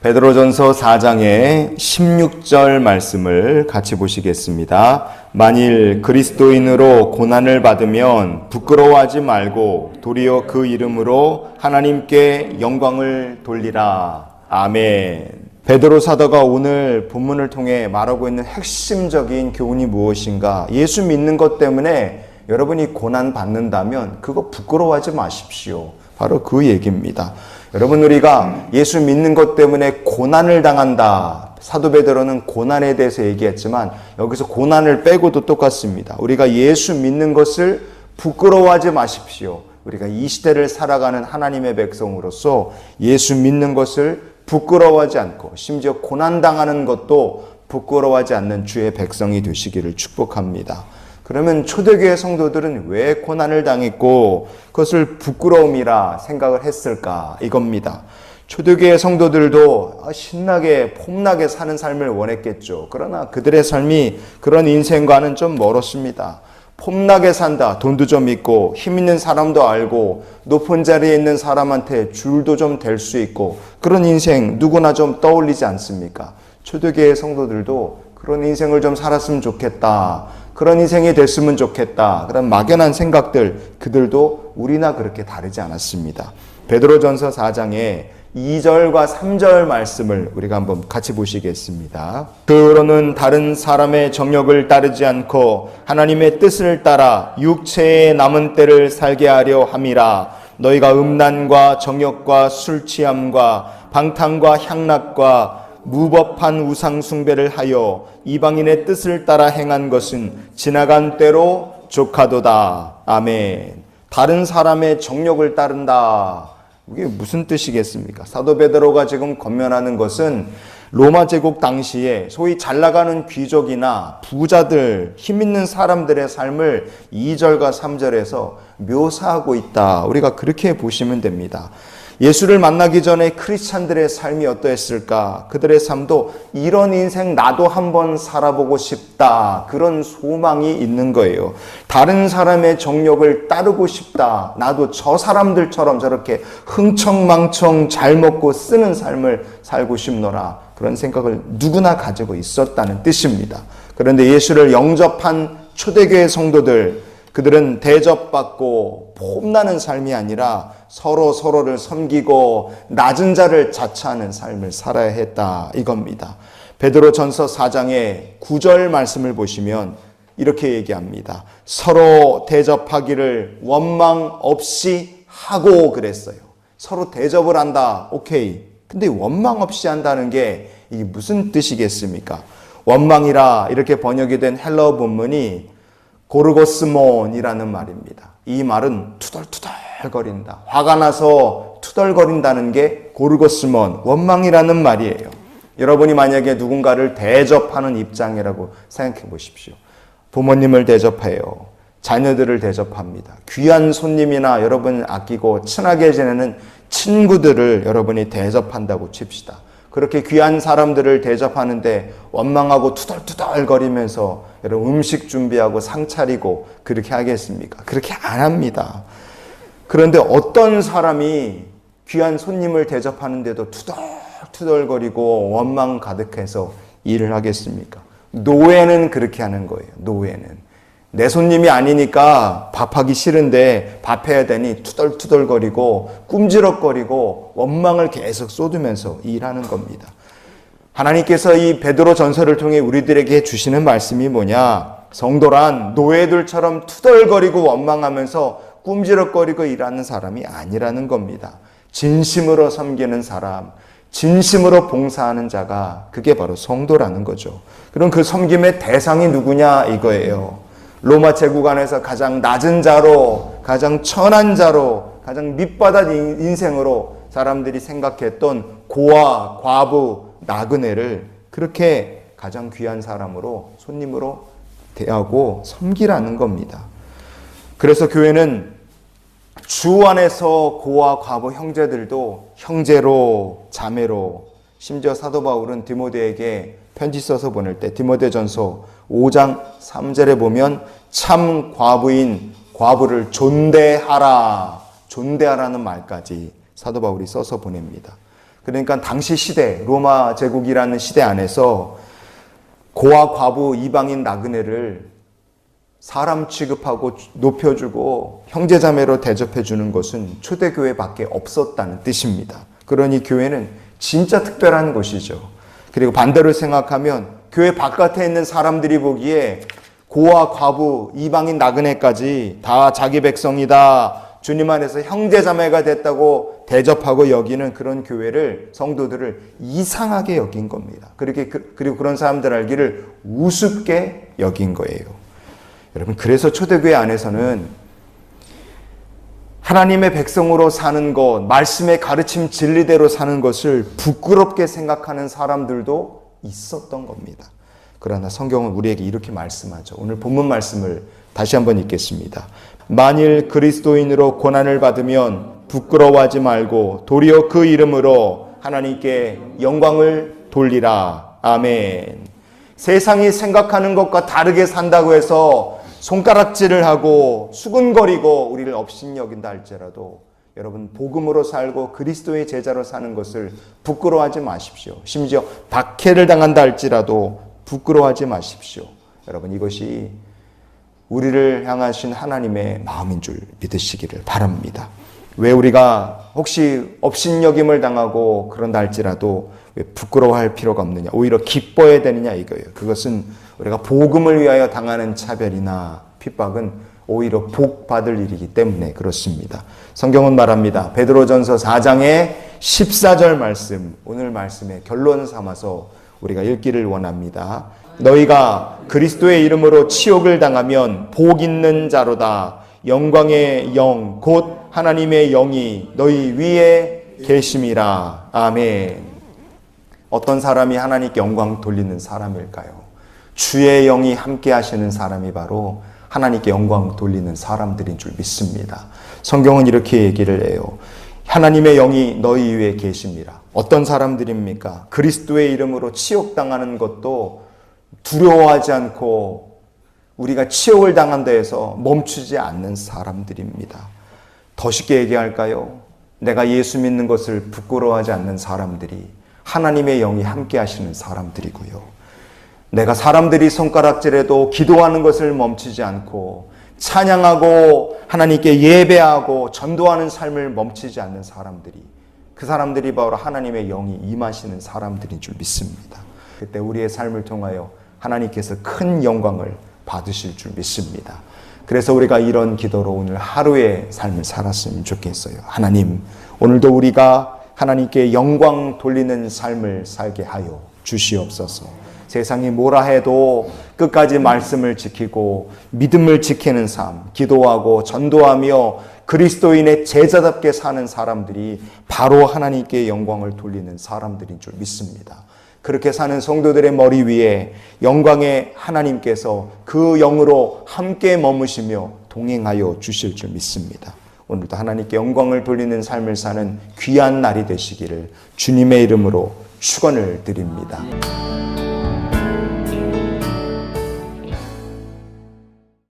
베드로전서 4장의 16절 말씀을 같이 보시겠습니다. 만일 그리스도인으로 고난을 받으면 부끄러워하지 말고 도리어 그 이름으로 하나님께 영광을 돌리라. 아멘. 베드로 사도가 오늘 본문을 통해 말하고 있는 핵심적인 교훈이 무엇인가? 예수 믿는 것 때문에 여러분이 고난 받는다면 그거 부끄러워하지 마십시오. 바로 그 얘기입니다. 여러분, 우리가 예수 믿는 것 때문에 고난을 당한다. 사도 베드로는 고난에 대해서 얘기했지만 여기서 고난을 빼고도 똑같습니다. 우리가 예수 믿는 것을 부끄러워하지 마십시오. 우리가 이 시대를 살아가는 하나님의 백성으로서 예수 믿는 것을 부끄러워하지 않고 심지어 고난당하는 것도 부끄러워하지 않는 주의 백성이 되시기를 축복합니다. 그러면 초대교회 성도들은 왜 고난을 당했고 그것을 부끄러움이라 생각을 했을까? 이겁니다. 초대교회 성도들도 신나게 폼나게 사는 삶을 원했겠죠. 그러나 그들의 삶이 그런 인생과는 좀 멀었습니다. 폼나게 산다, 돈도 좀 있고 힘 있는 사람도 알고 높은 자리에 있는 사람한테 줄도 좀 댈 수 있고 그런 인생 누구나 좀 떠올리지 않습니까? 초대교회 성도들도 그런 인생을 좀 살았으면 좋겠다, 그런 인생이 됐으면 좋겠다, 그런 막연한 생각들, 그들도 우리나 그렇게 다르지 않았습니다. 베드로전서 4장에 2절과 3절 말씀을 우리가 한번 같이 보시겠습니다. 그러는 다른 사람의 정욕을 따르지 않고 하나님의 뜻을 따라 육체의 남은 때를 살게 하려 함이라. 너희가 음란과 정욕과 술 취함과 방탕과 향락과 무법한 우상 숭배를 하여 이방인의 뜻을 따라 행한 것은 지나간 때로 족하도다. 아멘. 다른 사람의 정욕을 따른다. 이게 무슨 뜻이겠습니까? 사도 베드로가 지금 권면하는 것은 로마 제국 당시에 소위 잘나가는 귀족이나 부자들, 힘 있는 사람들의 삶을 2절과 3절에서 묘사하고 있다. 우리가 그렇게 보시면 됩니다. 예수를 만나기 전에 크리스찬들의 삶이 어떠했을까? 그들의 삶도 이런 인생 나도 한번 살아보고 싶다. 그런 소망이 있는 거예요. 다른 사람의 정욕을 따르고 싶다. 나도 저 사람들처럼 저렇게 흥청망청 잘 먹고 쓰는 삶을 살고 싶노라. 그런 생각을 누구나 가지고 있었다는 뜻입니다. 그런데 예수를 영접한 초대교회 성도들, 그들은 대접받고 폼나는 삶이 아니라 서로를 섬기고 낮은 자를 자처하는 삶을 살아야 했다, 이겁니다. 베드로전서 4장의 9절 말씀을 보시면 이렇게 얘기합니다. 서로 대접하기를 원망 없이 하고 그랬어요. 서로 대접을 한다, 오케이. 근데 원망 없이 한다는 게 이게 무슨 뜻이겠습니까? 원망이라 이렇게 번역이 된 헬라어 본문이 고르고스몬이라는 말입니다. 이 말은 투덜투덜거린다, 화가 나서 투덜거린다는 게 고르고스몬, 원망이라는 말이에요. 여러분이 만약에 누군가를 대접하는 입장이라고 생각해 보십시오. 부모님을 대접해요. 자녀들을 대접합니다. 귀한 손님이나 여러분 아끼고 친하게 지내는 친구들을 여러분이 대접한다고 칩시다. 그렇게 귀한 사람들을 대접하는데 원망하고 투덜투덜거리면서 여러분 음식 준비하고 상 차리고 그렇게 하겠습니까? 그렇게 안 합니다. 그런데 어떤 사람이 귀한 손님을 대접하는데도 투덜투덜거리고 원망 가득해서 일을 하겠습니까? 노예는 그렇게 하는 거예요. 노예는. 내 손님이 아니니까 밥하기 싫은데 밥해야 되니 투덜투덜거리고 꿈지럭거리고 원망을 계속 쏟으면서 일하는 겁니다. 하나님께서 이 베드로 전서를 통해 우리들에게 주시는 말씀이 뭐냐? 성도란 노예들처럼 투덜거리고 원망하면서 꿈지럭거리고 일하는 사람이 아니라는 겁니다. 진심으로 섬기는 사람, 진심으로 봉사하는 자가 그게 바로 성도라는 거죠. 그럼 그 섬김의 대상이 누구냐 이거예요. 로마 제국 안에서 가장 낮은 자로, 가장 천한 자로, 가장 밑바닥 인생으로 사람들이 생각했던 고아, 과부, 나그네를 그렇게 가장 귀한 사람으로, 손님으로 대하고 섬기라는 겁니다. 그래서 교회는 주 안에서 고아, 과부, 형제들도 형제로, 자매로, 심지어 사도 바울은 디모데에게 편지 써서 보낼 때 디모데전서 5장 3절에 보면 참 과부인 과부를 존대하라, 존대하라는 말까지 사도 바울이 써서 보냅니다. 그러니까 당시 시대, 로마 제국이라는 시대 안에서 고아, 과부, 이방인, 나그네를 사람 취급하고 높여주고 형제자매로 대접해주는 것은 초대교회밖에 없었다는 뜻입니다. 그러니 교회는 진짜 특별한 곳이죠. 그리고 반대로 생각하면 교회 바깥에 있는 사람들이 보기에 고아, 과부, 이방인, 나그네까지 다 자기 백성이다, 주님 안에서 형제자매가 됐다고 대접하고 여기는 그런 교회를, 성도들을 이상하게 여긴 겁니다. 그리고 그런 사람들 알기를 우습게 여긴 거예요. 여러분, 그래서 초대교회 안에서는 하나님의 백성으로 사는 것, 말씀의 가르침 진리대로 사는 것을 부끄럽게 생각하는 사람들도 있었던 겁니다. 그러나 성경은 우리에게 이렇게 말씀하죠. 오늘 본문 말씀을 다시 한번 읽겠습니다. 만일 그리스도인으로 고난을 받으면 부끄러워하지 말고 도리어 그 이름으로 하나님께 영광을 돌리라. 아멘. 세상이 생각하는 것과 다르게 산다고 해서 손가락질을 하고 수군거리고 우리를 업신여긴다 할지라도 여러분, 복음으로 살고 그리스도의 제자로 사는 것을 부끄러워하지 마십시오. 심지어 박해를 당한다 할지라도 부끄러워하지 마십시오. 여러분, 이것이 우리를 향하신 하나님의 마음인 줄 믿으시기를 바랍니다. 왜 우리가 혹시 업신여김을 당하고 그런다 할지라도 왜 부끄러워할 필요가 없느냐, 오히려 기뻐해야 되느냐 이거예요. 그것은 우리가 복음을 위하여 당하는 차별이나 핍박은 오히려 복 받을 일이기 때문에 그렇습니다. 성경은 말합니다. 베드로전서 4장의 14절 말씀, 오늘 말씀의 결론 삼아서 우리가 읽기를 원합니다. 너희가 그리스도의 이름으로 치욕을 당하면 복 있는 자로다. 영광의 영 곧 하나님의 영이 너희 위에 계심이라. 아멘. 어떤 사람이 하나님께 영광 돌리는 사람일까요? 주의 영이 함께 하시는 사람이 바로 하나님께 영광 돌리는 사람들인 줄 믿습니다. 성경은 이렇게 얘기를 해요. 하나님의 영이 너희 위에 계십니다. 어떤 사람들입니까? 그리스도의 이름으로 치욕당하는 것도 두려워하지 않고 우리가 치욕을 당한다 해서 멈추지 않는 사람들입니다. 더 쉽게 얘기할까요? 내가 예수 믿는 것을 부끄러워하지 않는 사람들이 하나님의 영이 함께 하시는 사람들이고요. 내가 사람들이 손가락질해도 기도하는 것을 멈추지 않고 찬양하고 하나님께 예배하고 전도하는 삶을 멈추지 않는 사람들이, 그 사람들이 바로 하나님의 영이 임하시는 사람들인 줄 믿습니다. 그때 우리의 삶을 통하여 하나님께서 큰 영광을 받으실 줄 믿습니다. 그래서 우리가 이런 기도로 오늘 하루의 삶을 살았으면 좋겠어요. 하나님, 오늘도 우리가 하나님께 영광 돌리는 삶을 살게 하여 주시옵소서. 세상이 뭐라 해도 끝까지 말씀을 지키고 믿음을 지키는 삶, 기도하고 전도하며 그리스도인의 제자답게 사는 사람들이 바로 하나님께 영광을 돌리는 사람들인 줄 믿습니다. 그렇게 사는 성도들의 머리 위에 영광의 하나님께서 그 영으로 함께 머무시며 동행하여 주실 줄 믿습니다. 오늘도 하나님께 영광을 돌리는 삶을 사는 귀한 날이 되시기를 주님의 이름으로 축원을 드립니다.